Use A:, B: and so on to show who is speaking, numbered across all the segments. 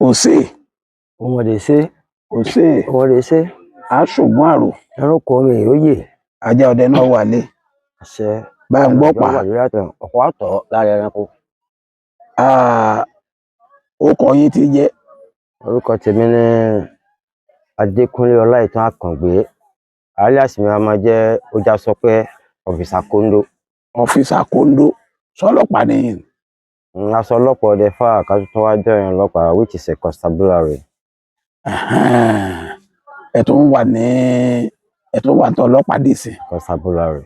A: òsè
B: ọmọdé
A: òsè
B: ṣe
A: aṣògùn àrò
B: ẹranko mi yóò yè
A: ajá ọdẹ náà wálé
B: àṣẹ
A: bá ń gbọ́ pa
B: wà lórí àtẹ ọ̀pọ̀ àtọ̀ lára ẹranko.
A: ó kọ yín ti jẹ́
B: Orúkọ tèmi ní Adékúnlé Ọláìtàn Àkàngbé, alias mi a máa jẹ́ Ojásọpẹ́ ọ̀físà kóńdó.
A: ọfíìsà kóńdó sọlọ́pàá nìyí.
B: Aṣọ ọlọ́pàá ọdẹ fáà ká tó wá jẹ́ ìyẹn ọlọ́pàá which is a constabulary.
A: ẹ tún wà ní tó ọlọ́pàá dì sí.
B: Constabulary.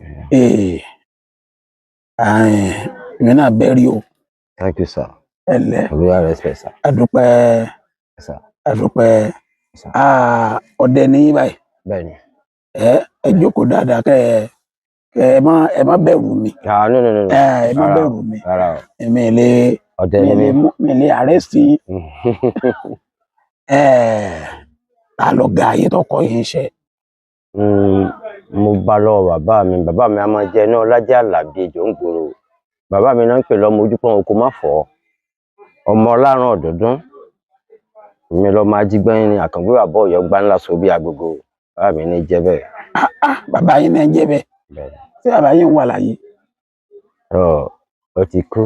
A: ìwé náà bẹ́rí o.
B: Thank you, sir.
A: ẹ ǹlẹ́
B: Olúwa respect, sir.
A: adúpẹ́
B: Sir.
A: adúpẹ́
B: Sir.
A: ọdẹ ní báyìí
B: Bẹ́ẹ̀ni.
A: ẹ jókòó dáadáa kẹ ẹ má bẹ̀rù mi.
B: No.
A: ẹ má bẹ̀rù mi.
B: Rárá o.
A: mi lè arrest yín. ta lọ ga ayé tó kọ yín ṣe.
B: Mo bá lọ́wọ́ bàbá mi a máa jẹ náà lájà àlàbí ejò ń gbòòrò. Bàbá mi náà ń pè lọ́mọ ojúpọ̀n oko má fọ́ ọmọ ọláràn ọ̀dọ́dún. Mi lọ máa jí gbẹ́yìn ní Àkàngbé bàbá Ọ̀yọ́ gbá ńlá so bí agogo. Bàbá mi ní jẹ́ bẹ́ẹ̀.
A: Bàbá yín náà jẹ́ bẹ́ẹ̀. Ṣé bàbá yín wà láyé?
B: Ó ti kú.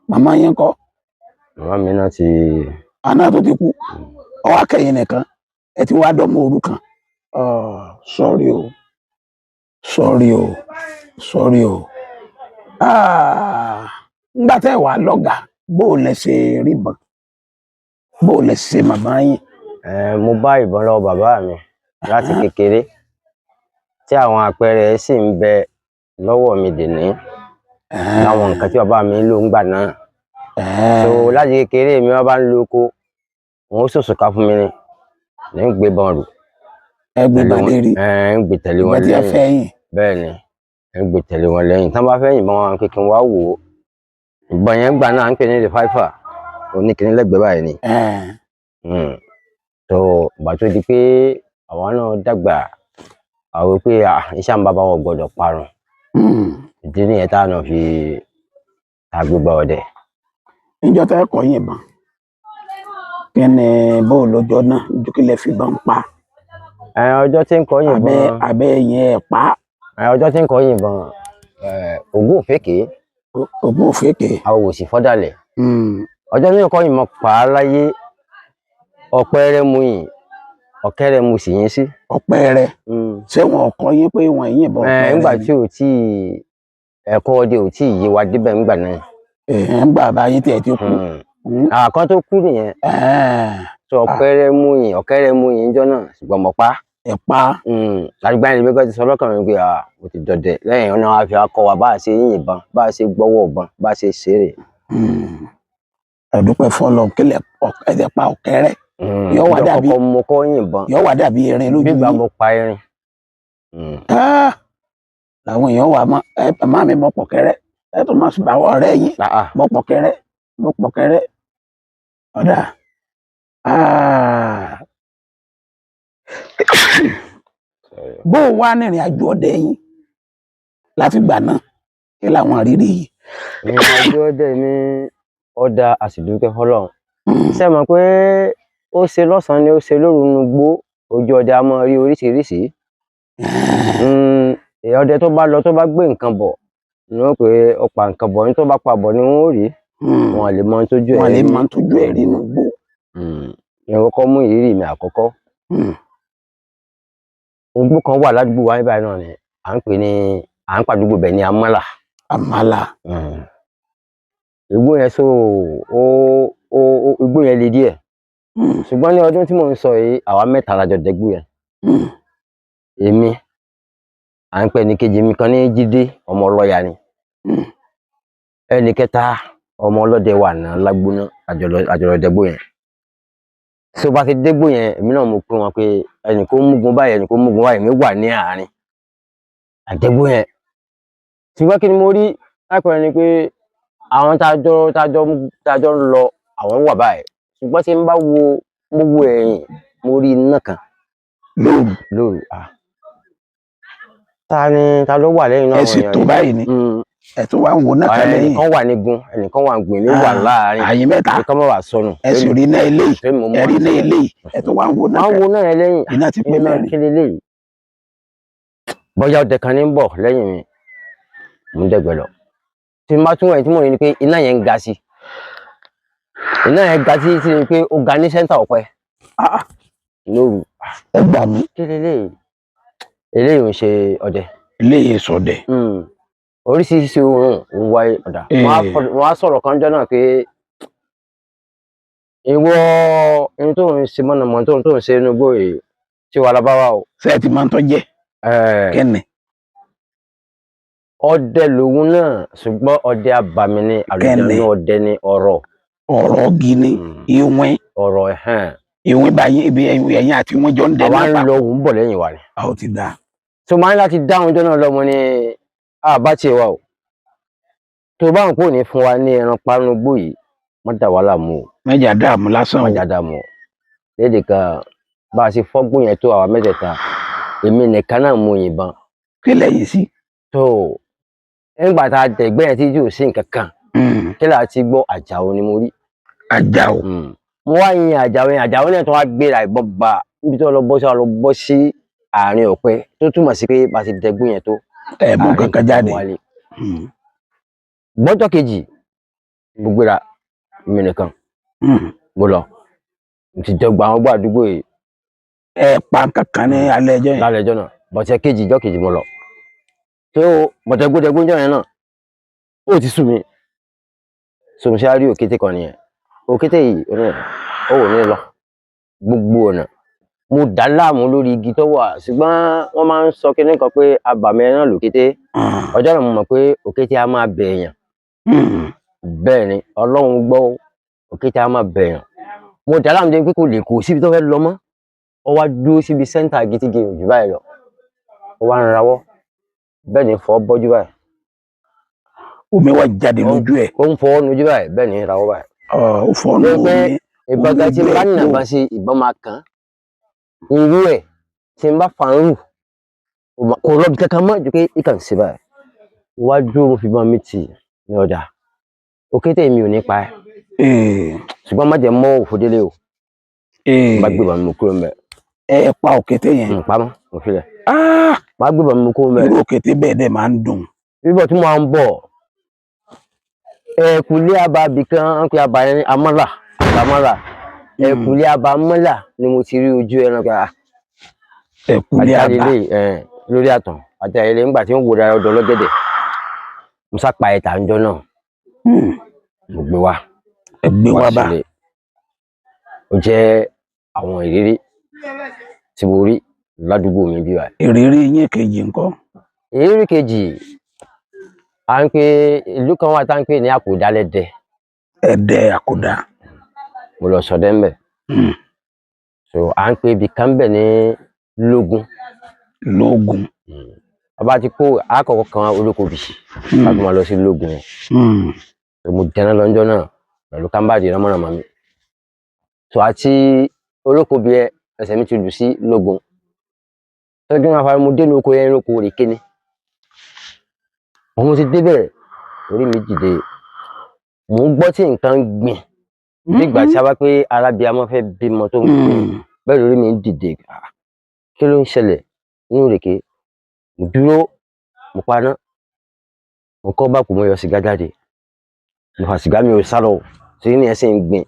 A: Màmá yín kọ́?
B: Màmá mi náà ti.
A: Àná tó ti kú. Ọwọ́ akẹ́yìn nìkan ẹ ti wá dọ́mọ òrukàn. Sorry o. Nígbà tẹ́ wà lọ́gàá bó lẹ ṣe rí ìbọn bó lẹ ṣe màmá yín.
B: Mo bá ìbọn lọ́wọ́ bàbá mi láti kékeré tí àwọn àpẹẹrẹ sì ń bẹ lọ́wọ́ mi dèní láwọn nǹkan tí bàbá mi ń lò ń gbà náà. So láti kékeré mi wọ́n bá ń lo oko wọn ó ṣòṣùká fún mi ní ń gbé bọn rù.
A: Ẹ gbé balẹ̀ rí.
B: Ń gbé tẹ̀lé wọn lẹ́yìn. Bẹ́ẹ̀ ni ń gbé tẹ̀lé wọn lẹ́yìn tí wọ́n bá fẹ́ yìnbọn wọn kékeré wá wò ó. Ìbọn yẹn gbà náà ń pè ní the fifer oníkìní lẹ́gbẹ̀ẹ́ báyìí ni. So ìgbà tó di pé àwọn náà dàgbà àwọn pé iṣẹ́ àwọn bàbá wọn gbọ́dọ̀ parun. Ìdí nìyẹn táwọn náà fi agbègbè ọdẹ.
A: Níjọ́ tẹ́ kọ́ yìnbọn kí ni bó lọ́jọ́ náà dúkìlẹ̀ fi bá ń pa.
B: Ọjọ́ tí ń kọ́ yìnbọn.
A: Abẹ́ yẹn ẹ̀ pa.
B: Ọjọ́ tí ń kọ́ yìnbọn ògún òfékè.
A: Ògún òfékè.
B: Àwọn òsì fọ́dàlẹ̀. Ọjọ́ tí ń kọ́ yìnbọn pa á láyé ọ̀pẹ́rẹ́ mu yìn ọ̀kẹ́rẹ́ mu sì yín sí.
A: Ọ̀pẹ́rẹ́ ṣé wọn kọ́ yín pé wọ́n yìnbọn ọ̀pẹ́rẹ́.
B: Nígbà tí ẹ̀kọ́ ọdẹ ò tí ì yé wa débẹ̀ ńgbà náà.
A: Ńgbà báyìí tí ẹ ti kú.
B: Àkọ́ tó kú nìyẹn. Sọ ọ̀pẹ́rẹ́ mu yìn ọ̀kẹ́rẹ́ mu yìn jọ náà ṣùgbọ́n mo pa.
A: Ẹ pa.
B: Àgbà yẹn ló ti sọ lọ́kàn mi pé mo ti dọdẹ lẹ́yìn ọ̀nà wa fi akọ wa bá a ṣe yìnbọn bá a ṣe gbọ́wọ́ ọ̀bọ̀n bá a ṣe ṣeré.
A: Ẹ̀dúpẹ́ fọlọ́ kílẹ̀ ẹ̀dẹ̀ pa ọ̀kẹ́rẹ́. Yóò wá dàbí
B: mo kọ́ yìnbọn.
A: Yóò wá dàbí erin lójú yìí.
B: Bí mo pa erin.
A: Làwọn èèyàn wà má mi mọ pọ̀kẹ́rẹ́ ẹ tó máa ṣùgbọ́n àwọn ọ̀rẹ́ yín mọ pọ̀kẹ́rẹ́ ọ̀dà. Bó o wá nírìn àjò ọdẹ yín láti gbà náà kí làwọn àrírí yìí.
B: Ìrìn àjò ọdẹ mi ọ̀dà àsìdúkẹ́ fọlọ́run. Ṣé mọ̀ pé ó ṣe lọ́sàn-án ni ó ṣe lóru nu gbó ojú ọdẹ a máa rí oríṣiríṣi. Ọdẹ tó bá lọ tó bá gbé nǹkan bọ̀ ni wọ́n pé ó pa nǹkan bọ̀ ní tó bá pa bọ̀ ni wọ́n ó rí. Wọn lè mọ tójú ẹ̀ rí.
A: Wọn lè mọ tójú ẹ̀ rí nu gbó.
B: Ìyẹn kọ́kọ́ mú ìrírí mi àkọ́kọ́. Igbó kan wà ládùúgbò wa níbàyìí náà ni à ń pàdúgbò bẹ̀ ní Amálà.
A: Amálà.
B: Igbó yẹn igbó yẹn le díẹ̀. Ṣùgbọ́n ní ọdún tí mò ń sọ yìí àwa mẹ́ta la jọ dẹ́gbó yẹn. Èmi à ń pè ní kejì mi kan ní Jídé ọmọ ọlọ́ya ni. Ẹnì kẹta ọmọ ọlọ́dẹ wà náà lágbóná àjọlọ dẹ́gbó yẹn. Tí o bá ti dégbò yẹn èmi náà mo pín wọn pé ẹnì kó múgun báyìí ẹnì kó múgun báyìí èmi wà ní àárín àdẹ́gbò yẹn. Ṣùgbọ́n kí ni mo rí lápẹẹrẹ ni pé àwọn tájọ ń lọ àwọn wà báyìí ṣùgbọ́n tí n bá wo gbogbo ẹ̀yìn mo rí iná kan lóru. Ta ló wà lẹ́yìn náà.
A: Ẹ sì tó báyìí ni. ẹ tún wá ń wo náà kan lẹ́yìn.
B: ẹnìkan wà nígun ẹnìkan wà gbìn ní wà láàárín
A: àyè mẹ́ta
B: ẹnìkan mọ̀ wà sọnù.
A: ẹ sì rí náà eléyìí ẹ rí náà eléyìí ẹ tún wá ń wo náà kan.
B: wọ́n wo náà lẹ́yìn
A: iná ti pé mẹ́rin.
B: kí leléyìí bóyá ọdẹ kan ní ń bọ̀ lẹ́yìn mi mo ń dẹ̀gbẹ́ lọ tí n bá tún wẹ̀ tí mo rí ni pé iná yẹn ń ga sí ni pé ó ga ní sẹ́ńtà ọ̀pẹ lóru.
A: ẹ gbà mí.
B: kí leléyìí eléyìí ń ṣe ọdẹ.
A: eléyìí sọdẹ.
B: oríṣiríṣi ohun ń wáyé ọ̀dà wọ́n á sọ̀rọ̀ kan jọ náà pé ìwọ ẹni tó ń ṣe mọ̀nàmọ́ tó ń ṣe inú igbó yìí tí wàá lábá wa o.
A: ṣé ẹ ti máa ń tọ́ jẹ́ kẹ́nẹ̀.
B: ọdẹ lòun náà ṣùgbọ́n ọdẹ abàmì ni àlùjànnú ọdẹ ni ọ̀rọ̀.
A: ọ̀rọ̀ gini ìwìn.
B: ọ̀rọ̀
A: ìwìn báyìí ibi ẹ̀yìn àti wọn jọ ń dẹ
B: náà. àwa ń lọ òun bọ̀ lẹ́yìn wa ni.
A: a ó ti dáa.
B: tó máa ń láti dáhùn ọjọ́ náà lọ́mọ ni àbá tiẹ̀ wa o. tó bá ń pò ní fún wa ní ẹran panugbó yìí wọ́n dà wá láàmú o.
A: mẹ́jà dààmú lásán o.
B: mẹ́jà dààmú o. lédè kan bá a ṣe fọ́gbọ́n yẹn tó àwa mẹ́tẹ̀ẹ̀ta èmi nìkan náà mú yìnbọn.
A: kí lẹ́yìn sí.
B: tó nígbà tá a tẹ̀gbẹ́ yẹn tí yóò sí nǹkan kan kí là á ti gbọ́ Àjàó ni mo rí.
A: Àjàó.
B: mo wá yin Àjàó yẹn Àjàó náà tó wá gbéra ìbọn bá níbi tó lọ bọ́ sí àárín ọ̀pẹ tó túmọ̀ sí pé bá a ti dẹ̀gbọ́n yẹn tó.
A: ẹ mú kankan jáde.
B: gbọ́jọ́ kejì mo gbéra mi nìkan mo lọ mo ti jẹ gba àwọn gbọ́ àdúgbò yìí.
A: ẹ pa kankan ní alẹ́ ẹjọ́ yẹn.
B: lálẹ́ ẹjọ́ náà bọ̀tẹ́ ìjọ́ kejì mo lọ. tó bọ̀tẹ́ gbódẹ́gbójọ́ yẹn náà ó ti sú mi sòmùsí àárí òkété kan nìyẹn òkété yìí ó wò ní lọ gbogbo ọ̀nà mo dá láàmú lórí igi tó wà ṣùgbọ́n wọ́n máa ń sọ kíní kan pé abàmì náà lòkété ọjọ́ náà mo mọ̀ pé òkété á máa bẹ̀ èèyàn bẹ́ẹ̀ ni Ọlọ́run gbọ́ òkété á máa bẹ̀ èèyàn mo dá láàmú dé pé kò lè kó síbi tó fẹ́ lọ mọ́ ó wá dúró síbi sẹ́ńtà gidigidi jù báyìí lọ ó wá ń rawọ́ bẹ́ẹ̀ ni fọ́ bọ́jú báyìí.
A: omi wá jáde lójú ẹ̀.
B: ó ń fọwọ́ lójú báyìí bẹ́ẹ̀ ni rawọ́ báyìí.
A: ó fọ́ ọ́nù omi.
B: ìbọn kan tí n bá nàbà sí ìbọn máa kàn án irú ẹ̀ tí n bá fà ń rù kò lọ́bi kankan mọ́ ju pé ìkàn sí báyìí wá dúró mo fi bọ́n mi tì ní ọjà òkété mi ò ní pa ẹ́ ṣùgbọ́n má jẹ́ mọ́ òfòdélé o má gbé bàmí mo kúrò ń bẹ̀.
A: ẹ pa òkété yẹn.
B: pamọ́ mo fi lẹ̀ má gbé bàmí mo kúrò ń bẹ̀.
A: irú òkété bẹ́ẹ̀ dẹ̀ máa ń dùn.
B: bíbọ̀ tí mo máa ń bọ̀ ẹ̀kúlé abàbí kan ń pe abà yẹn amọ́là ẹ̀kúlé abàmọ́là ni mo ti rí ojú ẹran kan.
A: ẹ̀kúlé abà
B: lórí àtàn àti àyẹlẹ ńgbà tí ń wo dára ọdọ lọ́gẹ̀dẹ̀ mo sápa ẹ̀ta ńjọ́ náà mo gbé wá.
A: ẹ gbé wá bá.
B: ó jẹ́ àwọn ìrírí tí mo rí ládùúgbò mi bí wa.
A: ìrírí yín kejì ńkọ́.
B: ìrírí kejì à ń pè ìlú kan wà tá ń pè ní Àkùdá lẹ́dẹ̀.
A: Ẹdẹ Àkùdá.
B: mo lọ sọdẹ ńbẹ. so à ń pè ibì kan bẹ ní Lógún.
A: Lógún.
B: ọba ti kó àkọ́kọ́ kan Olókòbí láti máa lọ sí Lógún yẹn. mo jẹná lọ́jọ́ náà pẹ̀lú kámbàdì ránmọ́ránmọ́ mi. so àti Olókòbí ẹ ẹsẹ̀ mi ti lù sí Lógún. tọ́jú máa fara mo dé lóko yẹn lóko rè kéne. mo ti débẹ̀ orí mi dìde mo ń gbọ́ tí nǹkan ń gbìn nígbà tí a bá pé alábíàmọ́ fẹ́ bímọ tó ń gbìn bẹ́ẹ̀ lórí mi ń dìde kí ló ń ṣẹlẹ̀ nínú ìrèké mo dúró mo paná mo kọ́ bá kò mọ yọ sìgá jáde mo fa sìgá mi ò sálọ sí ní ẹsẹ̀ ń gbìn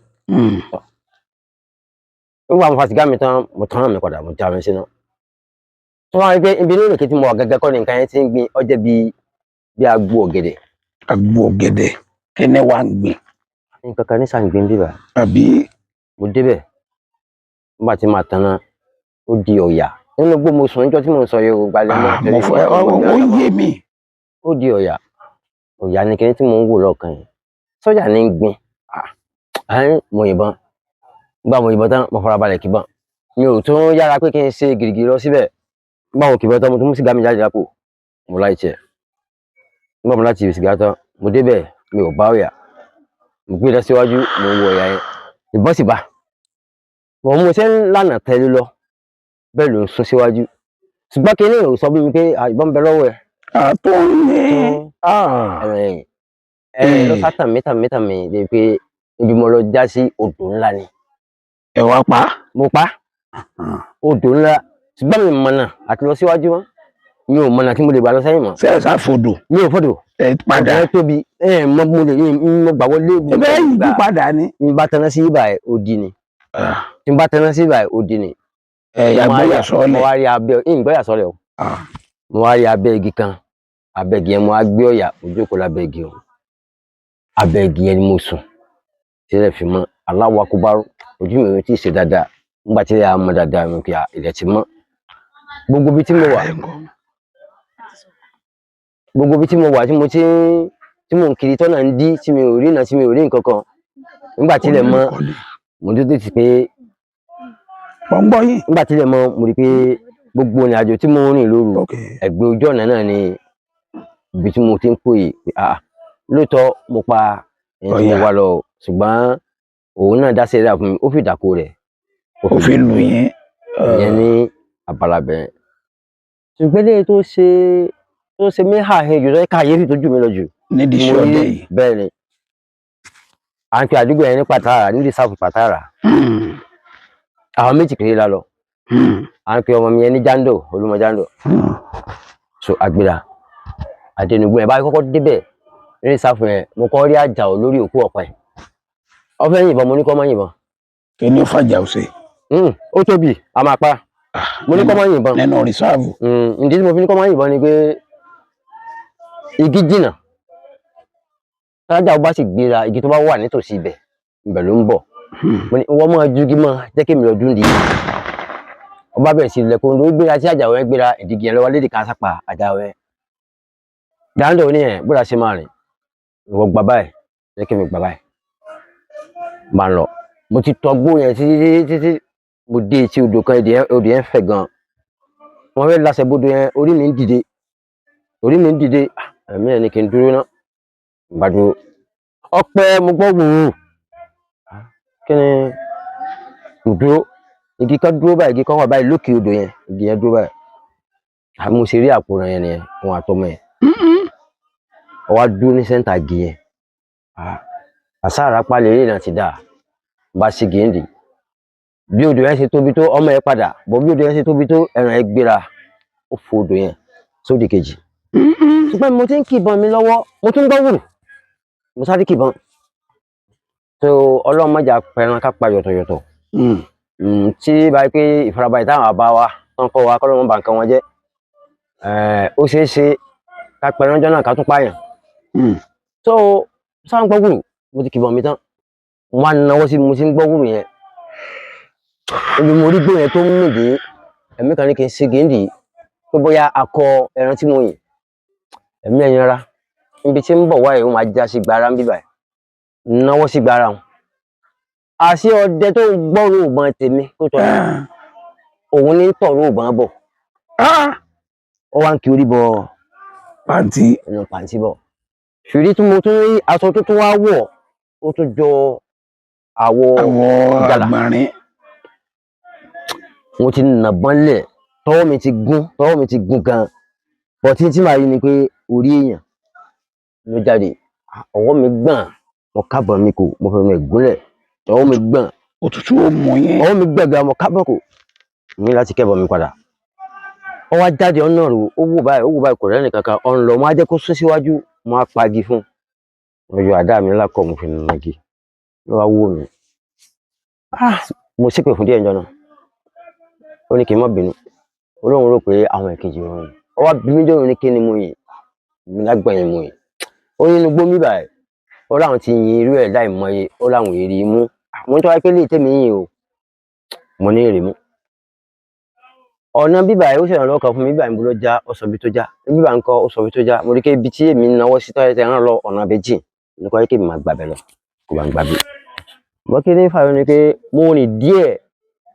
B: nígbà mo fa sìgá mi tán mo tán mi padà mo já mi síná tó wá rí pé ibi nínú ìrèké tí mo wà gẹ́gẹ́ kọ́ ni nǹkan yẹn ti ń gbìn ó jẹ́ bí agbo ọ̀gẹ̀dẹ̀.
A: agbo ọ̀gẹ̀dẹ̀ kẹ́nẹ́ wá ń gbìn.
B: nǹkan kan ní sàǹgbìn bíbà.
A: àbí.
B: mo débẹ̀ nígbà tí màá tanná ó di ọ̀yà nínú gbogbo mo sùn níjọ́ tí mo ń sọ yẹn gbalẹ̀ mọ́.
A: mo fẹ́ ó yé mi.
B: ó di ọ̀yà ní kíní tí mo ń wò lọ́ọ̀kan yẹn sọ́jà ní ń gbìn mo yìnbọn nígbà mo yìnbọn tán mo farabalẹ̀ kíbọn mi ò tún yára pé kí n ṣe gìrìgìrì lọ síbẹ̀ nígbà mo kíbọn tán mo tún mú sìgá mi jáde lápò mo láì tiẹ̀ nígbà mo láti sìgá tán mo débẹ̀ mi ò bá ọ̀yà mo gbé lọ síwájú mo wọ ọ̀yà yẹn ìbọn sì bá mo ṣe ń lànà tẹ́lẹ̀ lọ bẹ́ẹ̀ ló ń sún síwájú ṣùgbọ́n kí ni ò sọ bí mi pé ìbọn bẹ lọ́wọ́ ẹ̀
A: Àtúnni.
B: Ló sátàn mítàn mi de pé ibi mo lọ já sí odò ńlá ni.
A: Ẹ wá pa.
B: Mo pa odò ńlá ṣùgbọ́n mi mọ̀nà àti lọ síwájú mọ́. Mi ò mọ̀nà tí mo lè gbà lọ sẹ́yìn mọ́.
A: Ṣé ẹ sáfodò?
B: Mi ò fọdò.
A: Ẹ padà.
B: Ọ̀dọ̀ tóbi mo lè mo gbà wọlé.
A: Ẹ bẹ́ẹ̀ yìí padà ni.
B: N bá tẹná sí ibà ẹ̀ odi ni. Tí n bá tẹná sí ibà ẹ̀ odi ni.
A: Yàgbọ́yà sọ́ọ̀lẹ̀.
B: Mo wá rí abẹ́ ìgbọ́yà sọ́ọ̀lẹ̀ o. Mo wá rí abẹ́ igi kan. Abẹ́ igi yẹn mo wá gbé ọ̀yà ojú kò lábẹ́ igi o. Abẹ́ igi yẹn ni mo sùn. Tílẹ̀ fi mọ́ Allahu Akbar ojú mi ò tí ì ṣe dáadáa. Nígbà tí a mọ dáadáa mo kí ilẹ̀ ti mọ́. Gbogbo ibi tí mo wà tí mo ń kiri tọ́nà ń dí tí mi ò rí náà tí mi ò rí nǹkan kan. Nígbà tí ilẹ̀ mọ́ mo dúdú ti pé nígbà tí ilẹ̀ mọ́ mo rí pé gbogbo ìrìn àjò tí mo ń rìn lóru ẹ̀gbẹ́ ojú ọ̀nà náà ni ibi tí mo ti ń pò yìí lóòótọ́ mo pa ẹni tí mo wá lọ ṣùgbọ́n òun náà dá sí ẹ̀dá fún mi ó fi ìdàkọ rẹ̀
A: ó fi lù yín
B: ìyẹn ní abala bẹ̀rẹ̀ ṣùgbọ́n lè tó ṣe mí hà hejù tó káyéfì tó jù mí lọ jù
A: nídìí iṣẹ́ ọdẹ yìí
B: bẹ́ẹ̀ ni à ń pe àdúgbò yẹn ní Pàtàrà nídìí sáfù Pàtàrà àwọn méjì kéré la lọ à ń pe ọmọ mi yẹn ní Jando Olúmọ Jando so agbèrà àdẹnugbọn ẹ bá kọ́kọ́ débẹ̀ ní sáfù yẹn mo kọ́ rí Àjàó lórí òkú ọ̀pẹ ó fẹ́ yìnbọn mo ní kó má yìnbọn
A: kí ni ó fàjà ọ̀sẹ̀
B: ó tóbi a máa pa mo ní kó má yìnbọn
A: nínú rìsáàfù
B: ìdí tí mo fi ní kó má yìnbọn ni pé igi jìnnà Àjàó bá sì gbéra igi tó bá wà nítòsí ibẹ̀ ló ń bọ̀ mo ní wọ́n máa jugi mọ́ jẹ́ kí mi lọ dún di ọba bẹ̀rẹ̀ sí ilẹ̀kùn ló gbéra tí Àjàó yẹn gbéra ìdígi yẹn lọ́wọ́ lédè kan sápà Àjàó yẹn Jando ní ẹ̀ bóra ṣe máa rìn ìwọ gbà báyìí jẹ́ kí mi gbà báyìí máa lọ mo ti tọgbó yẹn títí mo dé etí odò kan odò yẹn fẹ̀ gan wọn fẹ́ lásẹ̀ bodò yẹn orí mi ń dìde ẹ̀mí ẹ̀ ní kí n dúró ná bá dúró ọpẹ́ mo gbọ́ wùrù kí ni mo dúró igi kan dúró báyìí igi kan wà báyìí lókè odò yẹn igi yẹn dúró báyìí mo ṣe rí àkóràn yẹn nìyẹn wọn àtọmọ yẹn ọwá dúró ní sẹ́ńtà igi yẹn àsáàrà palẹ̀ eré náà ti dà bá ṣe gèéǹdì bí odò yẹn ṣe tóbi tó ọmọ yẹn padà bọ̀ bí odò yẹn ṣe tóbi tó ẹran yẹn gbéra ó fò odò yẹn sódì kejì ṣùgbọ́n mo ti ń kìbọn mi lọ́wọ́ mo tún gbọ́ wùrù mo sáré kìbọn tó ọlọ́run mọ́jà pẹran ká pa yọ̀tọ̀yọ̀tọ̀ tí báyìí pé ìfarabalẹ̀ táwọn àbá wa tán kọ́ wa kọ́ lọ́mọ bà nǹkan wọn jẹ́ ó ṣeé ṣe ká pẹran jọ náà ká tún pààyàn tó sáà ń gbọ́ wùrù mo ti kìbọn mi tán mo wá náwó sí mo ti ń gbọ́ wùrù yẹn ibi mo rí gbó yẹn tó ń mìdí ẹ̀mí kan ní kí n ṣe gèéǹdì pé bóyá akọ ẹran tí mo yìn ẹ̀mí ẹ̀yìn ara níbi tí ń bọ̀ wáyé ó máa já sí gbára ń bíbà ẹ̀ náwó sí gbára wọn àṣé ọdẹ tó ń gbọ́rò ògbọ́n tèmi tó tọ́ òun ní tọ̀rọ̀ ògbọ́n bọ̀ ó wá ń kí orí bọ
A: pàǹtí
B: ẹnu pàǹtí bọ̀ ṣùrí tí mo tún rí aṣọ tó tún wá wọ̀ ó tún jọ àwọ̀
A: àgbọ̀nrín
B: mo ti nàbọ́n lẹ̀ tọwọ́ mi ti gún gan bọ̀tí tí màá rí ni pé orí èèyàn ló jáde ọwọ́ mi gbọ̀n mo kábọ̀ mi kò mo fẹ́ nu ẹ̀gúnlẹ̀ ọwọ́ mi gbọ̀n
A: òtútù ó mú yẹn
B: ọwọ́ mi gbọ̀n gan mo kábọ̀ kò ní láti kẹ́bọ̀ mi padà ó wá jáde ọ̀nà rò ó wò báyìí kò rẹ́ni kankan ọ̀n lọ mo á jẹ́ kó sún síwájú mo á pagi fún mo yọ àdá mi lákọ̀ mo fi nà igi ló wá wò mí mo ṣépè fún díẹ̀ njọ́ náà ó ní kí n má bínú olóhùn rò pé àwọn èkejì wọn ni ó wá bí mi jọ́ ní kí ni mo yìn mi lágbọ̀nyìn mo yìn ó ní inú gbómi báyìí ó láwọn ti yin irú ẹ̀ láì mọye ó láwọn èrè mú mo ní tó wáyé pé lè tèmi yìn o mo ní èrè mú ọ̀nà bíbà yìí ó ṣèrànlọ́wọ́ kan fún mi bíbà yìí mo lọ já ó sọ bí tó já bíbà ń kọ́ ó sọ bí tó já mo rí pé ibi tí èmi náwó sí tọ́yẹ̀ tẹ̀ rán lọ ọ̀nà abẹ́jì ní kọ́ yẹ kí èmi máa gbàbẹ̀ lọ kó bá ń gbàgbé mo kí ní fàyọ ni pé mo rìn díẹ̀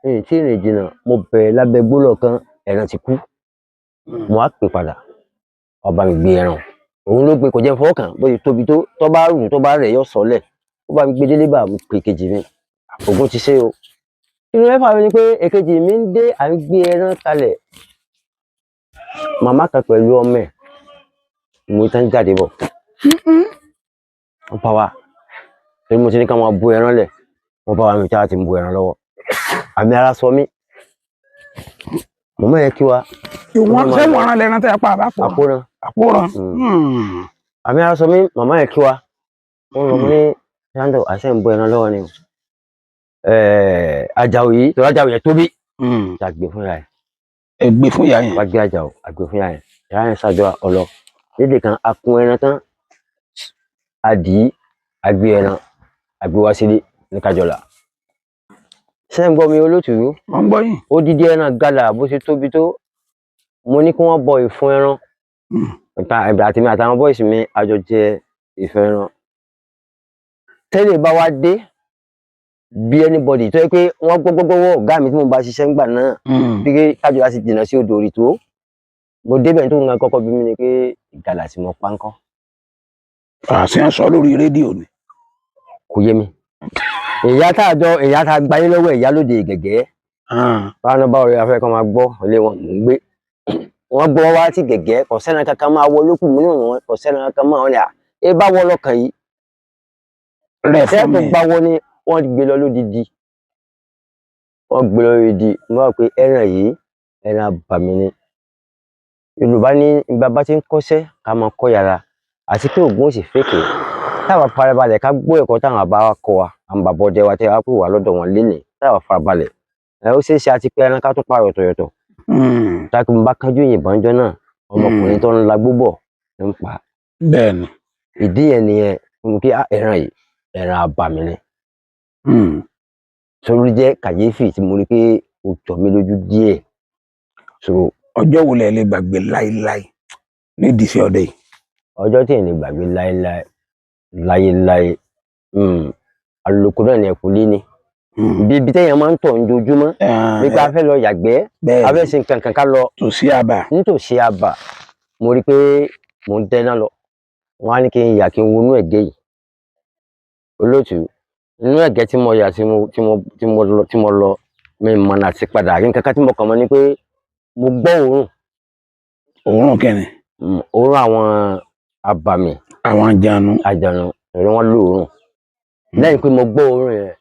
B: rìn tí rìn jìnnà mo bẹ̀rẹ̀ lábẹ́ gbólọ̀ kan ẹran ti kú mo á pè padà ọba mi gbé ẹran òun ló gbé kò jẹ́ fọwọ́ kàn bó ti tóbi tó tọ́ bá rù tó bá rẹ̀ yọ sọ́lẹ̀ ó bá mi gbé délé bá mi pè kejì mi ògùn ti ṣe o inú ẹ̀fà mi ni pé èkejì mi ń dé à ń gbé ẹran kalẹ̀ màmá kan pẹ̀lú ọmọ ẹ̀ mo tán jáde bọ̀ wọ́n bá wa torí mo ti ní ká máa bu ẹran lẹ̀ wọ́n bá wa mi tí a ti ń bu ẹran lọ́wọ́ àmì ara sọ mí màmá yẹn kí wa.
A: ìwọ̀n ṣé wọ́n rán lẹ́ran tẹ́ ẹ pa àbápò àpòrán.
B: àmì ara sọ mí màmá yẹn kí wa wọ́n lọ mú ní ṣáńdọ àṣẹ ń bu ẹran lọ́wọ́ ni Àjàò yìí tọ́lá Àjàò yẹn tóbi tá a gbé fún yà yẹn.
A: ẹ gbé fún yà yẹn.
B: wá gbé Àjàò àgbé fún yà yẹn yà yẹn ṣàjọ ọlọ lédè kan a kun ẹran tán adì àgbé ẹran àgbé wá sílé ní Kájọlà. ṣé ń gbọ́ mi olótùú?
A: wọ́n gbọ́ yín.
B: odidi ẹran gàlà bó ṣe tóbi tó mo ní kí wọ́n bọ ìfun ẹran àtìmí àtàwọn bọ́ìsì mi àjọ jẹ ìfun ẹran tẹ́lẹ̀ bá wá dé bí anybody tó yẹ pé wọ́n gbọ́gbọ́gbọ́ ọ̀gá mi tí mo bá ṣiṣẹ́ ńgbà náà bí Kájọlà sì jìnnà sí odò òrì tó mo débẹ̀ tó ń ga kọ́kọ́ bí mi ni pé ìgàlà tí mo pa ń kọ́.
A: àṣẹ ń sọ lórí rédíò ni.
B: kò yé mi èyá tá a gbayé lọ́wọ́ ẹ̀yá lóde Gẹ̀gẹ́ báwọn bá ọ̀rẹ́ afẹ́ kan máa gbọ́ ilé wọn mò ń gbé wọ́n gbọ́ wá sí Gẹ̀gẹ́ kò sẹ́ni kankan máa wọ lókùn mú níwọ̀n kò sẹ́ni kankan máa wọlé ẹ bá wọ lọ́kàn yìí
A: rẹ̀ fún mi.
B: tó gbá wọ ni wọ́n gbé lọ lódidi wọ́n gbé lọ lódidi mo máa pe ẹran yìí ẹran àbàmì ni Yorùbá ní bàbá tí ń kọ́ṣẹ́ ká máa kọ́ yàrá àti pé ògùn òsì fèkè táwa farabalẹ̀ ká gbọ́ ẹ̀kọ́ táwọn àbá wa kọ́ wa àwọn bàbá ọdẹ wa tẹ́ wá pè wá lọ́dọ̀ wọn lénìí táwa farabalẹ̀ ó ṣeé ṣe àti pé ẹran ká tún pa yọ̀tọ̀yọ̀tọ̀ táàkì mo bá kánjú yìnbọn jọ náà ọmọkùnrin tó ń la gbóbọ̀ ló ń pa.
A: bẹ́ẹ̀ni.
B: ìdí yẹn nìyẹn mo kí ẹran yìí ẹran àbàmì ni. sórí jẹ́ kàyéfì tí mo rí pé ó jọ mí lójú díẹ̀.
A: ọjọ́ wo lẹ lè gbàgbé láéláé nídìí iṣẹ́ ọdẹ yìí?
B: ọjọ́ tí ẹ̀ lè gbàgbé láéláé alùpùpù náà ni ẹ̀kú lé ní. ibi téèyàn máa ń tọ̀ ojoojúmọ́ nípa a fẹ́ lọ yàgbẹ́ a fẹ́ ṣe nǹkan ká lọ nítòsí àbà mo rí i pé mò ń dẹ́ná lọ wọ́n á ní kí n yà kí n wọnú ẹ̀gẹ́ yìí olóòtú inú ẹ̀gẹ́ tí mo yà tí mo lọ mi mọ̀ náà ti padà rí nǹkan kan tí mo kàn mọ́ ni pé mo gbọ́
A: òórùn kẹ́ni.
B: òórùn àwọn àbàmì.
A: àwọn
B: àjànú ẹ̀rọ wọn lóòórùn lẹ́yìn pé mo gbọ́ òórùn yẹn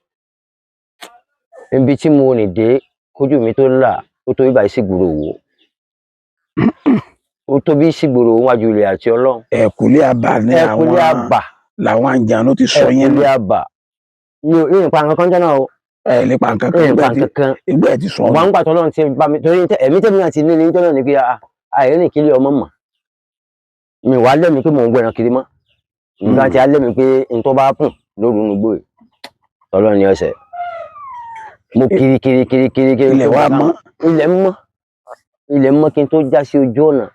B: ibi tí mo rìn dé kójú mi tó là ó tó ibà ìsìgbòrò wò ó tó bí ìsìgbòrò wájú ilé àti Ọlọ́run.
A: ẹ̀kúlé àbà ni làwọn àjànú ti sọ yẹn.
B: ẹ̀kúlé àbà mi ò ní nǹkan kan jẹ́ náà o.
A: ní pàǹkan kan ìgbẹ́ ti sọ.
B: wọ́n ń gbà tọ́lọ́run ti bá mi torí ẹ̀mí tẹ́mi náà ti ní ní tọ́lọ́run ní pé àìrìn kílé ọmọ mọ̀ mi wàá lẹ́mi pé mò ń gbẹ̀ràn kiri mọ́ nígbà tí a lẹ́mi pé n tó bá kùn lóru nugbó yìí tọ́lọ́run ní ọ̀sẹ̀ mo kiri
A: ilẹ̀ wa mọ́
B: ilẹ̀ mọ́ kí n tó já sí ojú ọ̀nà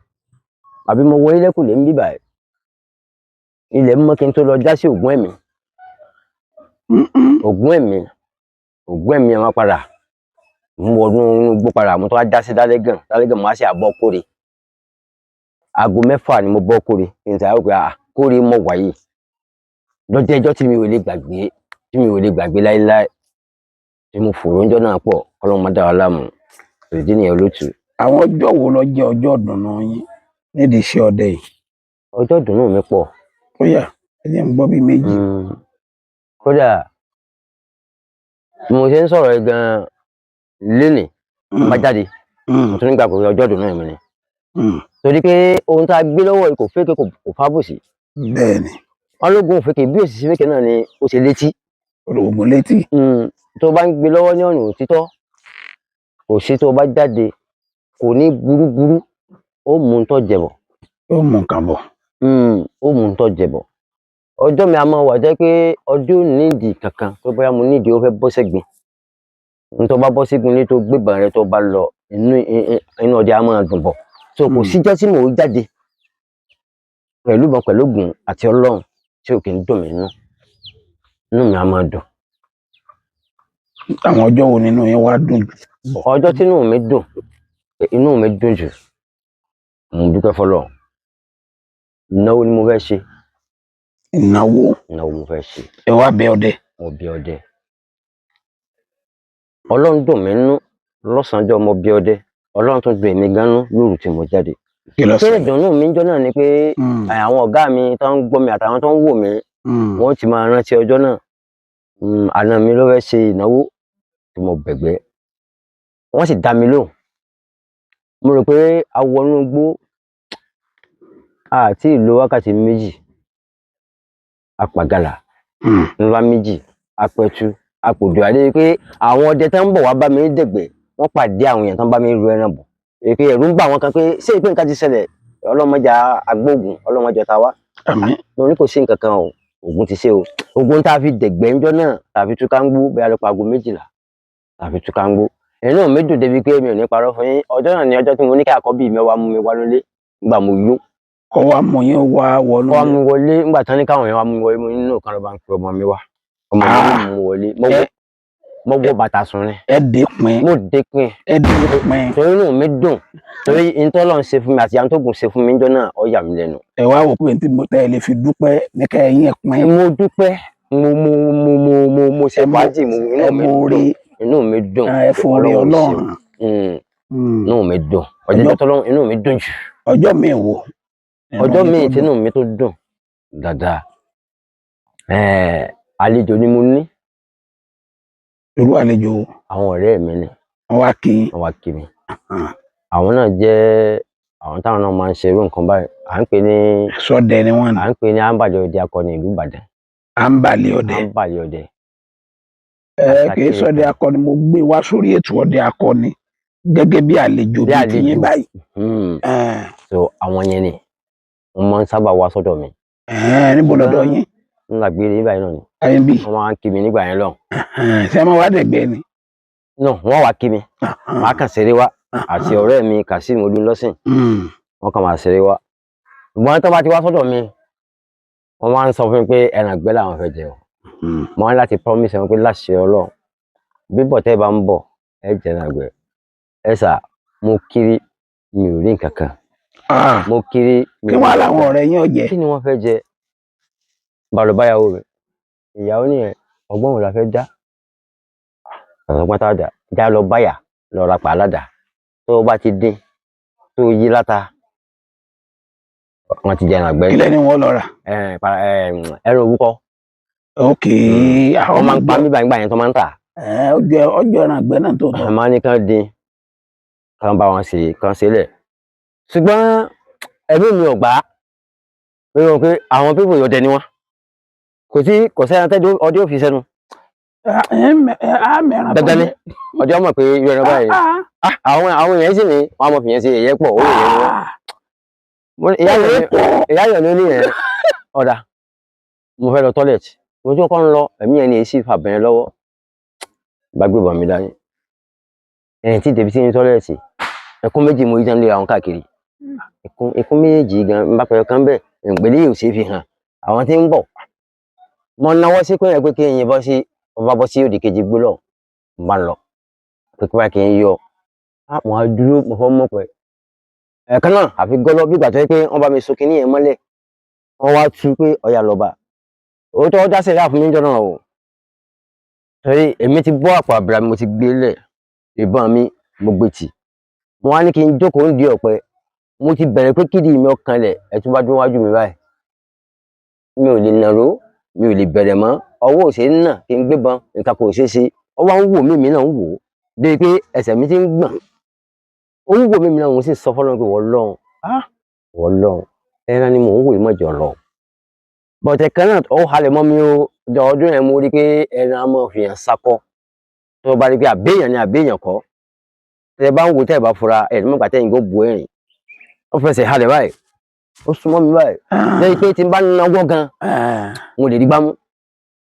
B: àbí mo wọ ilẹ̀kùn lè ń bíbà ẹ̀ ilẹ̀ mọ́ kí n tó lọ já sí ògùn ẹ̀mí àwọn padà mo wọnú igbó padà mo tó wá já sí dálẹ́gàn mo wá sí àbọ̀ kórè aago 6 ni mo bọ́ kórè kí n sàárò pé kórè mọ̀ wáyé lọ́jọ́ ẹjọ́ tí mi ò lè gbàgbé láéláé tí mo fòrò ńjọ́ náà pọ̀ Ọlọ́run má dá wa láàmú ìdí nìyẹn olóòtú.
A: àwọn ọjọ́ wo ló jẹ́ ọjọ́ ìdùnnú yín nídìí iṣẹ́ ọdẹ yìí?
B: ọjọ́ ìdùnnú mi pọ̀.
A: kóyà ẹni ń gbọ́ bí méjì.
B: kódà mo ṣe ń sọ̀rọ̀ ẹ gan-an lénìí bá jáde mo tún nígbà pé ọjọ́ ìdùnnú mi ni torí pé ohun tá a gbé lọ́wọ́ yìí kò fẹ́kẹ̀ kò fábòsí.
A: bẹ́ẹ̀ni.
B: ọlọ́gun òfẹ́kẹ̀ bí òṣìṣẹ́ fẹ́kẹ̀ náà ni ó ṣe létí.
A: olóògùn létí.
B: tó bá ń gbé lọ́wọ́ ní ọ̀nà òtítọ́ kò sí tó bá jáde kò ní burúburú ó mú un tọ́ jẹ̀bọ̀.
A: ó mú nǹkan bọ̀.
B: ó mú un tọ́ jẹ̀bọ̀. ọjọ́ mi a máa wà jẹ́ pé ọjọ́ nídìí kankan pé bóyá mo nídìí ó fẹ́ bọ́ sẹ́gbin nítorí bá bọ́ sẹ́gbin ní tó gbébọn rẹ tó bá lọ inú ọdẹ a máa dùn bọ̀ so kò síjọ́ tí mò ń jáde pẹ̀lú ògùn àti Ọlọ́run tí ò kì í dùn mí inú mi a máa dùn.
A: àwọn ọjọ́ wo nínú yẹn wá dùn jù?
B: ọjọ́ tí inú mi dùn jù mo dúpẹ́ fọlọ́ ìnáwó ni mo fẹ́ ṣe.
A: ìnáwó
B: mo fẹ́ ṣe.
A: ẹ wá bẹ ọdẹ.
B: mo bẹ ọdẹ. Ọlọ́run dùn mí nú lọ́sàn-án ọjọ́ mo bẹ ọdẹ Ọlọ́run tún dùn èmi gan nú lóru tí mo jáde. Ṣé ìdùnnú mi jọ náà ni pé àwọn ọ̀gá mi tó ń gbọ́ mi àtàwọn tó ń wò mí wọ́n ti máa rántí ọjọ́ náà. Àna mi ló fẹ́ ṣe ìnáwó tí mo bẹ̀gbẹ́, wọ́n sì dá mi lóhùn. Mo rò pé a wọnú igbó àti ìlò wákàtí méjì, apàgàlà ńlá méjì, apẹtu, apòdò àdé pé àwọn ọdẹ tó ń bọ̀ wá bá mi dẹ̀gbẹ́ wọ́n pàdé àwọn èèyàn tó ń bá mi ru ẹran bọ̀. Èpè ẹ̀rù ń bà wọ́n kan pé ṣé ìpín nǹkan ti ṣẹlẹ̀, ọlọ́mọjà agbóògùn ọlọ́mọjà ta wá. Mo ní kò sí nǹkan kan o, ògùn ti ṣe o. Ogun tá a fi dẹ̀gbẹ́ ńjọ́ náà tàbí túkàngbó bẹ́ẹ̀ ló pa aago 12 tàbí túkàngbó. Inú mi dùn débi pé mi ò ní parọ́ fún yín. Ọjọ́ náà ni ọjọ́ tí mo ní kí àkọ́bí mi wá mú mi wá nílé nígbà mo yó.
A: Ọwọ́ amú yín wá wọnú.
B: Ọwọ́ amú wọlé nígbà tán ní káwọn èèyàn wá mú wọlé, mo nínú kan ló bá ń pe ọmọ mi wá. Ọmọ mi mú wọlé. Mo wọ bàtà sùn ni.
A: Ẹ dépin.
B: Mo dépin.
A: Ẹ dépin.
B: Torí inú mi dùn. Torí ìtọ́lọ̀ ń ṣe fún mi àti àwọn tó gùn ṣe fún mi níjọ́ náà ó yà mí lẹ́nu.
A: Ẹ wá wò pé tí mo tẹ́ lè fi dúpẹ́ ní ká ẹ̀yin pin.
B: Mo dúpẹ́. Mo ṣe fàájì, inú mi dùn.
A: Ẹ forí Ọlọ́run.
B: Inú mi dùn. Ọjọ́ tọ́lọ́run inú mi dùn jù.
A: Ọjọ́ mi wò.
B: Ọjọ́ mi tí inú mi tó dùn dáadáa. Àlejò ni mo ní.
A: Irú àlejò?
B: Àwọn ọ̀rẹ́ mi ni.
A: Wọ́n wá kí.
B: Wọ́n wá kí mi. Àwọn náà jẹ́ àwọn táwọn náà máa ń ṣe irú nǹkan báyìí. À ń pè ní
A: Ṣọdẹ ni wọ́n.
B: À ń pè ní Àǹbàlẹ̀ Ọdẹ akọni ìlú Ìbàdàn.
A: Àǹbàlẹ̀ Ọdẹ.
B: Àǹbàlẹ̀ Ọdẹ.
A: Kì í ṣọdẹ akọni, mo gbé wá sórí ètò ọdẹ akọni gẹ́gẹ́ bí àlejò bí ti yín báyìí.
B: So àwọn yẹn ni wọ́n máa ń sábà wá sọ́dọ̀ mi.
A: Níbo lọ́dọ̀ yín?
B: Nígbà gbére nígbà yẹn náà ni.
A: Ayé bí.
B: Wọ́n máa ń kí mi nígbà yẹn lọ.
A: Ṣé ẹ máa wá dẹ̀gbẹ́ ni?
B: No, wọ́n wá kí mi. Màá kàn ṣeré wá àti ọ̀rẹ́ mi Kasim Olúlọ́sìn. Wọ́n kàn máa ṣeré wá. Ṣùgbọ́n tó bá ti wá sọ́dọ̀ mi, wọ́n máa ń sọ fún mi pé ẹran ìgbẹ́ làwọn fẹ́ jẹ o. Mo ní láti promise wọn pé láṣẹ Ọlọ́run bíbọ̀ tẹ́ bá ń bọ̀ ẹ jẹ ẹran ìgbẹ́. Ẹ sà, mo kiri mi ò rí nǹkan kan. Mo kiri.
A: Kí wọ́n láwọn ọ̀rẹ́ yín ọ̀jẹ̀?
B: Kí ni wọ́n fẹ́ jẹ? Bàlùbáyàwó rẹ̀. Ìyàwó nìyẹn, ọgbọ́n wo la fẹ́ dá? Ọgbọ́n tá a dà, já lọ báyà lọ ra pàládà. Tó o bá ti dín, tó o yí láta, wọ́n ti jẹ ẹran ìgbẹ́.
A: Kílẹ̀ ni wọ́n lọ rà?
B: Ẹran òwúkọ.
A: Àwọn
B: máa ń pa mí báyìí yẹn tó máa ń tà.
A: Ọjọ́ ẹran ìgbẹ́ náà tó tọ́.
B: Àmọ́ ní kán dín, kán bá wọn ṣe, kán ṣe lẹ̀. Ṣùgbọ́n ẹ̀mí mi ò gbà. Mi rò pé àwọn pípò ọdẹ ni wọ́n. Kò sẹ́ran tẹ́jú ọdẹ ò fi sẹ́nu. Dandan ni ọjọ́ mọ̀ pé irú ẹran báyìí. Àwọn èèyàn sì ní wọ́n á mọ̀ fìyẹn ṣe ẹ̀yẹ pọ̀ ó lè yẹ wọ́n. Ìyá yọ̀ ní yẹn ọ̀dà mo fẹ́ lọ tọ́lẹ̀tì. Mo tún kọ́ ń lọ ẹ̀mí yẹn ní èsì fàbẹ̀yẹn lọ́wọ́. Bá gbé bọ̀ mi dání. Tí débi sí ní tọ́lẹ̀tì ẹkún méjì mo yí tán lé àwọn káàkiri. Ẹkún méjì gan ń bá pẹ̀lú kan bẹ́ẹ̀ ìpínlẹ̀ yìí ò ṣe é fi hàn àwọn tí ń bọ̀. Mo náwó sí pé kí n yìnbọn sí ọba bọ́ sí òdì kejì gbé lọ mo bá lọ pé kí wá kí n yọ. Mo á dúró mo fọ́ mọ̀ pẹ́. Ẹ̀kan náà àfi gọ́lọ́ bí ìgbà tó yẹ pé wọ́n bá mi so kinní yẹn mọ́lẹ̀. Wọ́n wá tú pé ọ̀yà lọ́ba. Òótọ́ ó dá sí ìyá fún mi jọ náà o. Torí èmi ti bọ́ àpò àbúrà mi mo ti gbé lẹ̀. Ìbọn mi mo gbé tì. Mo wá ní kí n jókòó ń di ọ̀pẹ. Mo ti bẹ̀rẹ̀ pé kídì mi ọkàn lẹ̀ ẹ̀ tún bá dún wájú mi báyìí. Mi ò lè nàró, mi ò lè bẹ̀rẹ̀ mọ́. Ọwọ́ ò ṣe é nà kí n gbébọn, nǹkan kò ṣeé ṣe. Ó wá ń wò mí, èmi náà ń wò ó. Débi pé ẹsẹ̀ mi ti ń gbọ̀n. Ó ń wò mí, èmi náà mo sì sọ fọ́lọ́run pé Ọlọ́run, ẹran ni mò ń wò yìí mọ̀jọ̀ lọ. Bọ̀tẹ̀ kan náà ó halẹ̀ mọ́ mi o. Ọdún yẹn mo rí pé ẹran á mọ̀ fìyàn sakọ. Tó bá rí pé àbéèyàn ni àbéèyàn kọ́. Tẹ́ bá ń wo tẹ́ bá fura ẹ̀rí mọ̀gbà tẹ́yìn kó bu ẹ̀rìn. Ó fẹsẹ̀ halẹ̀ báyìí. Ó súnmọ́ mi báyìí. Lẹ́yìn pé tí n bá náwó gan, mo lè rí gbámú.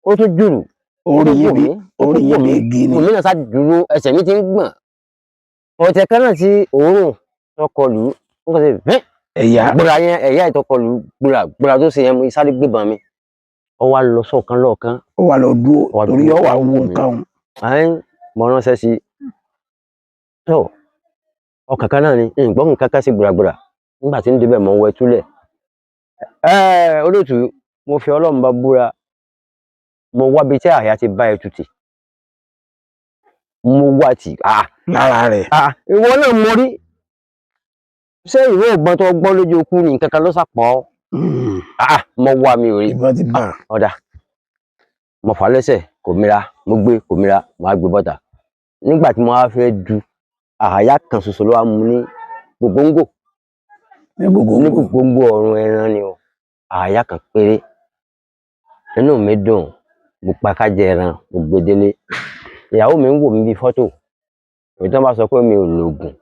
B: Ó tún jùrù.
A: Orí yìí mi igi ni.
B: Mo náà sá dúró ẹsẹ̀ mi ti ń gbọ̀n. Ọ̀tẹ̀ kan náà tí òórùn tọkọlù ó kọ́ sí gbúra yẹn ẹ̀yà ìtọkọlù gbúra tó ṣe yẹn mo sáré gbébọn mi. Ó wá lọ sọ́ọ̀kan lọ́ọ̀kan.
A: Ó wá lọ dúró torí ó wà wo nǹkan.
B: Mo ránṣẹ́ sí tó ọkàn kan náà ni ìgbọ́n nǹkan kan sí gbúragbúra nígbà tí ń débẹ̀ mọ́ wẹ túlẹ̀. Olóòtú mo fi Ọlọ́run bá búra mo wá bí tí àyà ti bá ẹ tutì. Mo wá tì
A: lára rẹ̀.
B: Ìwọ náà mo rí ṣé ìwé ìgbọ́n tó gbọ́ lójú okú ni nǹkan kan ló sàpọ̀ mo wá mi ò rí
A: ìbọn ti bà.
B: ọ̀dà mo fà á lẹ́sẹ̀ kò mira mo gbé kò mira mo á gbé bọ́ta nígbà tí mo wá fẹ́ du àyà kan ṣoṣo ló wá mu ní gbogbo
A: ní gbogbo
B: ọrùn ẹran ni o àyà kan péré inú mi dùn mo pa kájẹ ẹran mo gbé délé ìyàwó mi ń wò mí bí fọ́tò èyí tó bá sọ pé mi ò lòògùn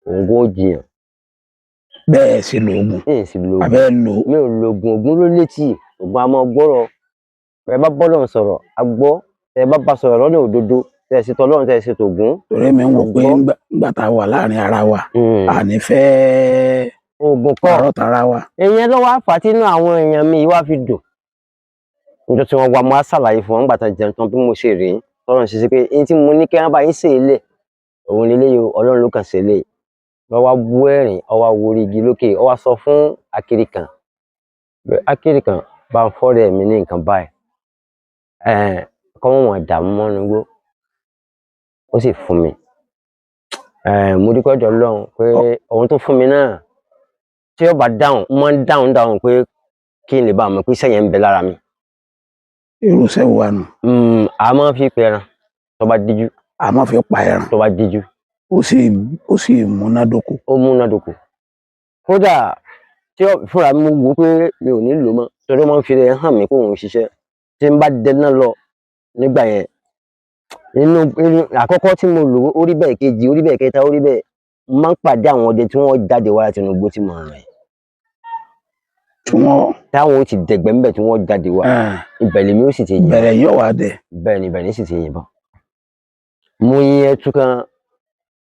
B: òun kò jiyàn
A: bẹ́ẹ̀ sì lòògùn abẹ́ lò
B: mi ò lòògùn ògùn ló létí ògùn àmọ́ gbọ́rọ̀ ẹ bá bọ́lọ̀ sọ̀rọ̀ agbọ́ ẹ bá bá sọ̀rọ̀ lọ́nà òdodo tẹ̀ sí tọ́lọ́run tẹ̀ sí tògùn.
A: torí mi ń wò pé nígbà tá a wà láàrin ara wa àní fẹ́
B: oògùn kọ́
A: ọ̀rọ̀ tara wa.
B: èèyàn lọ́wọ́ àfàtì inú àwọn èèyàn mi wá fi dùn níjọ́ tí wọ́n wá mo á ṣàlàyé fún wọn nígbà tá a jẹun tán bí mo ṣe rí tọ́lọ́run ṣe sí pé èyí tí mo ní kí wọ́n bá yín ṣe é lẹ̀ òun nílé yìí ọlọ́run ló kàn ṣe lé lọ́wọ́ bú ẹ̀rín ọwọ́ wo igi lókè ọwọ́ sọ fún akiri kan bá ń fọ́rẹ̀ mi ní nǹkan báyìí kọ́ wọn dààmú mọ́nu gbó ó sì fún mi mo dúpẹ́ dọ̀ lọ́hùn pé òun tó fún mi náà tí ó bá dáhùn mo máa ń dáhùn pé kí n lè bá mọ̀ pé iṣẹ́ yẹn ń bẹ lára mi.
A: irúṣẹ́ wo wà nù.
B: a máa fi pe ẹran tó bá díjú.
A: a máa fi pa ẹran
B: tó bá díjú.
A: ó sì múnádóko.
B: ó múnádóko kódà tí fúnra mi wò pé mi ò ní lò mọ́ torí wọ́n fi rẹ̀ hàn mí kó òun ṣiṣẹ́ tí n bá dẹná lọ nígbà yẹn inú àkọ́kọ́ tí mo lò ó rí bẹ́ẹ̀ kejì ó rí bẹ́ẹ̀ kẹta ó rí bẹ́ẹ̀ máa ń pàdé àwọn ọdẹ tí wọ́n jáde wá láti inú igbó tí mo rìn táwọn ó ti dẹ̀gbẹ́ ńbẹ̀ tí wọ́n jáde wá ibẹ̀ lèmi ó sì ti yìnbọn
A: bẹ̀rẹ̀ yóò wá dẹ̀
B: bẹ́ẹ̀ ni ibẹ̀ ni sì ti yìnbọn mo yin ẹtu kan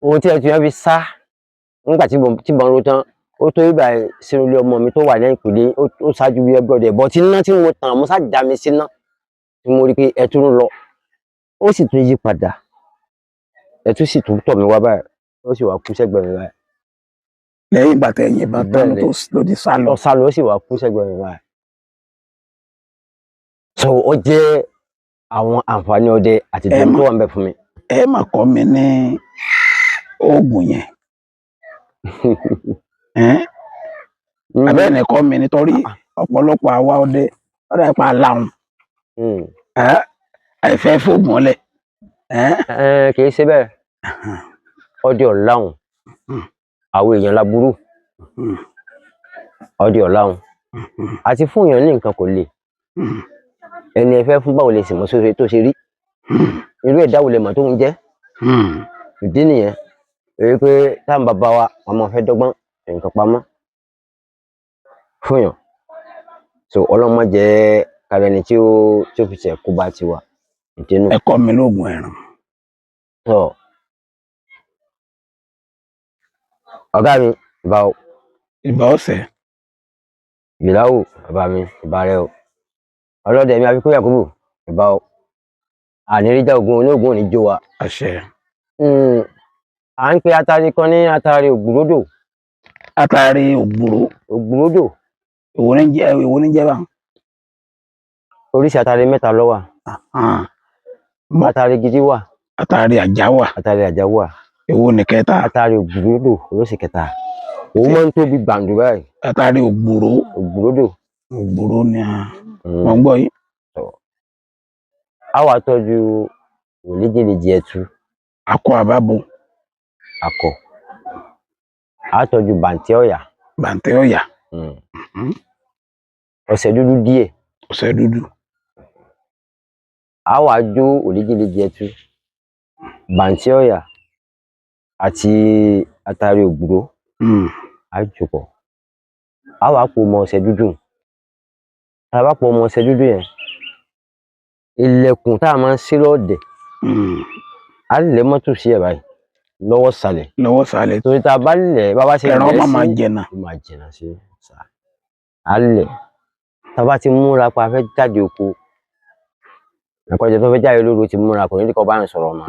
B: ohun tí ẹtu yẹn fi sá nígbà tí bọ́n ro tán ó tó ibà sínú ilé ọmọ mi tó wà lẹ́yìn ìpìlẹ̀ ó ṣáájú bí ẹgbẹ́ ọdẹ bọ́ tí iná tí mo tàn mo sá dá mi síná tí mo rí pé ẹtu ń lọ ó sì tún yí padà ẹtu sì tún tọ̀ mí wá báyìí ó sì wá kú sẹ́gbẹ̀ mi báyìí.
A: lẹ́yìn ìgbà tẹ̀ yìnbọn tán ló ti sá lọ.
B: ó sá lọ ó sì wá kú sẹ́gbẹ̀ mi báyìí. so ó jẹ́ àwọn àǹfààní ọdẹ àti ìdùnnú tó wà ń bẹ fún mi.
A: ẹ mà kọ́ mi ní oògùn yẹn abẹ́ẹ̀ ní kọ́ mi nítorí ọ̀pọ̀lọpọ̀ àwa ọdẹ ọ̀dà ìpa làwọn àìfẹ́ fóògùn ọ̀lẹ̀.
B: kì í ṣe bẹ́ẹ̀ ọdẹ ọ̀làhùn àwọn èèyàn láburú ọdẹ ọ̀làhùn àti fún èèyàn ní nǹkan kò le ẹni ẹ fẹ́ fún báwo lè sì mọ̀ sórí tó ṣe rí irú ẹ̀dá wo lè mọ̀ tó ń jẹ́ ìdí nìyẹn èyí pé táwọn bàbá wa ọmọ fẹ́ dọ́gbọ́n nǹkan pamọ́ fún yàn so ọlọ́mọ jẹ́ kára ẹni tí ó fi ṣe kó bá ti wà ìdínú.
A: ẹ kọ́ mi lóògùn ẹ̀ràn.
B: ọ̀gá mi ìbà o.
A: ìbà ọ̀sẹ̀.
B: ìgbìláwò bàbá mi ìbà rẹ o. ọlọ́dẹ mi Àbíkú Yàkúbù ìbà o. àníríjà ogun ológun ò ní jó wa.
A: àṣẹ.
B: à ń pe atari kan ní atari ògbúródò.
A: atari ògbúródò. èwo ní jẹ́ bá.
B: oríṣi atari mẹ́ta ló wà. atari gidi wà.
A: atari àjà wà.
B: atari àjà wà.
A: èwo ní kẹta.
B: atari ògbúródò oríṣi kẹta. òun máa ń tóbi gbàǹdù báyìí.
A: atari ògbúródò. ògbúrò ni wọ́n gbọ́ yìí.
B: a wá tọ́jú òléjèlèjì ẹtu.
A: akọ àbábo.
B: akọ. a tọ́jú bàǹtẹ́ ọ̀yà.
A: bàǹtẹ́ ọ̀yà.
B: ọ̀sẹ̀ dúdú díẹ̀.
A: ọ̀sẹ̀ dúdú.
B: a wá jó òléjèlèjì ẹtu bàǹtẹ́ ọ̀yà àti atari ògbúrò. a jùpọ̀ a wá pò mọ́ ọ̀sẹ̀ dúdú. tá a bá pò mọ́ ọ̀sẹ̀ dúdú yẹn ilẹ̀kùn tá a máa ń ṣí lọ́ọ̀dẹ̀ a lè mọ́tò sí ẹ̀ báyìí lọ́wọ́ sàlẹ̀ torí tá a bá lẹ̀ bá bá ṣe
A: ẹran ọmọ máa
B: jẹ̀nà sí a lẹ̀ tá a bá ti múra pa fẹ́ jáde oko ẹ̀kọ́ ìjẹ́ tó fẹ́ jáde lóru ti múra kò ní kọ́ bá ń sọ̀rọ̀ mọ́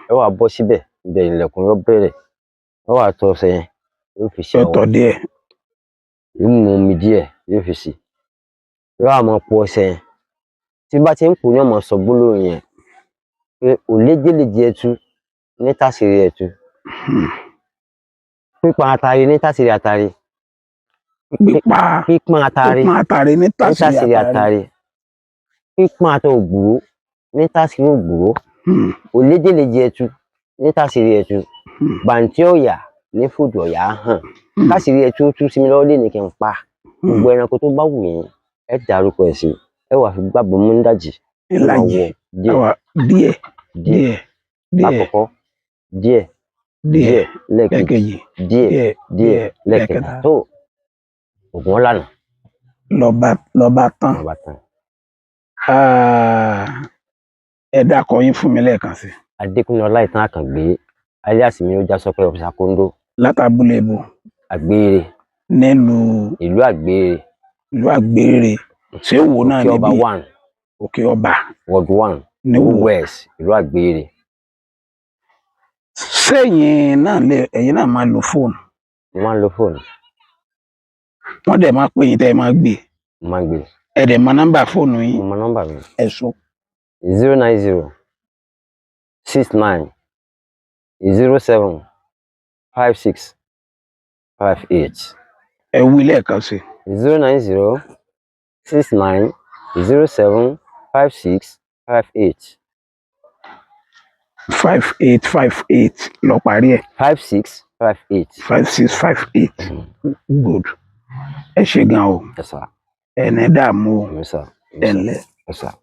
B: ẹ wà bọ́ síbẹ̀ ibẹ̀ ilẹ̀kùn yóò bẹ̀rẹ̀ ẹ wà tọ́ ọṣẹ yẹn yóò fi ṣe
A: ọwọ́ díẹ̀
B: yóò mú omi díẹ̀ yóò fi sí yóò àmọ́ pọ̀ ọṣẹ yẹn tí bá ti ń pò ní ọmọ sọ gbólóhùn yẹn pé òléjèlèjì ẹtu ní tàṣírí ẹtu pípọ́n àtàrí ní tàṣírí àtàrí. Pípọ́n àtàrí
A: ní tàṣírí
B: àtàrí. Pípọ́n àtọ̀ ògbúrò ní tàṣírí ògbúrò. Olédèlèjì ẹtu ní tàṣírí ẹtu. Bàǹtí ọ̀yà ní fòdù ọ̀yà hàn. Tàṣírí ẹtu ó tú sí mi lọ́wọ́ lé ní kí n pa. Gbogbo ẹranko tó bá wù yín ẹ dárúkọ ẹ̀ sí. Ẹ wá fi gbàgbọ́ mú nídàjì.
A: Ìlàjì díẹ̀.
B: Lákọ̀ọ́kọ́ díẹ̀ lẹ́ẹ̀kejì díẹ̀ lẹ́ẹ̀kẹta tó ògùn ọ̀lànà.
A: Lọ́ba tán. Ẹ dákọ yín fún mi lẹ́ẹ̀kan sí.
B: Adékúnlé Ọláìtàn Àkàngbé alias Miojásọpẹ́ of Ṣàkóńdó.
A: Látàbúlé ibo.
B: Àgbèrè.
A: Nílùú.
B: Ìlú Àgbèrè.
A: Ìlú Àgbèrè. Ṣé wo náà níbí?
B: Òkè Ọba 1.
A: Òkè Ọba.
B: Ward 1. Ní West ìlú Àgbèrè.
A: Sẹ́yìn náà ẹ̀yin náà máa lo fóònù.
B: Mo máa ń lo fóònù.
A: Wọ́n dẹ̀ máa pè yín tẹ́ ẹ máa gbé.
B: Mo máa ń gbé.
A: Ẹ dẹ̀ mọ nọ́mbà fóònù yín.
B: Mo mọ nọ́mbà mi.
A: Ẹ sọ.
B: 090 69 07 56 58.
A: Ẹ wí lẹ́ẹ̀kan sí.
B: 090 69 07 56 58.
A: 5858 lọ parí ẹ̀.
B: 5658.
A: 5658. Good. Ẹ ṣé gan o.
B: Yes sir.
A: Ẹ ní dààmú o.
B: Yes sir.
A: Ẹ ǹlẹ́.
B: Yes sir.